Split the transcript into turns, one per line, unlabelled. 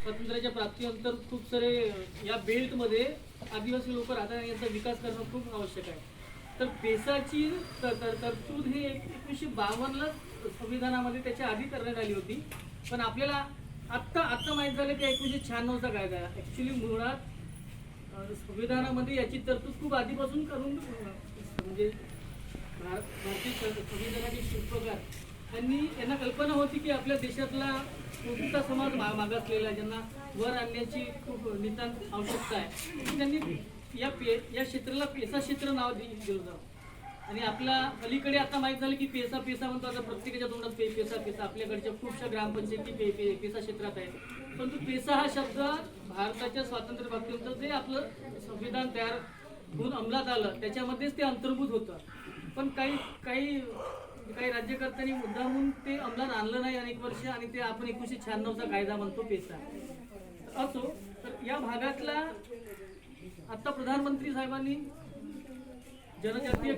स्वातंत्र्याच्या प्राप्तीनंतर खूप सारे या बेल्टमध्ये आदिवासी लोक राहतात आणि यांचा विकास करणं खूप आवश्यक आहे. तर पेसाची तरतूद ही 1952ला संविधानामध्ये त्याच्या आधी करण्यात आली होती. पण आपल्याला आत्ता माहीत झालं की 1996चा कायदा आहे. ॲक्च्युली मुळात संविधानामध्ये याची तरतूद खूप आधीपासून करून म्हणजे भारतीय संविधानाचे शिल्पकार यांना कल्पना होती की आपल्या देशातला मोठा समाज मागासलेला ज्यांना वर आणण्याची खूप नितांत आवश्यकता आहे. त्यांनी या क्षेत्राला पेसा क्षेत्र नाव दिलं जातं. आणि आपल्या अलीकडे आता माहीत झालं की पेसा म्हणतो. आता प्रत्येकाच्या तोंडात पेसा आपल्याकडच्या खूपशा ग्रामपंचायती पेसा क्षेत्रात आहेत. परंतु पेसा हा शब्द भारताच्या स्वातंत्र्य प्राप्तीनंतर जे आपलं संविधान तयार होऊन अंमलात आलं त्याच्यामध्येच ते अंतर्भूत होतं. पण काही राज्यकर्त्यांनी मुद्दामून ते अंमलात आणलं नाही अनेक वर्ष आणि ते आपण 1996चा कायदा म्हणतो पेसा. असो तर या भागातला आता प्रधानमंत्री साहेबांनी जनजातीय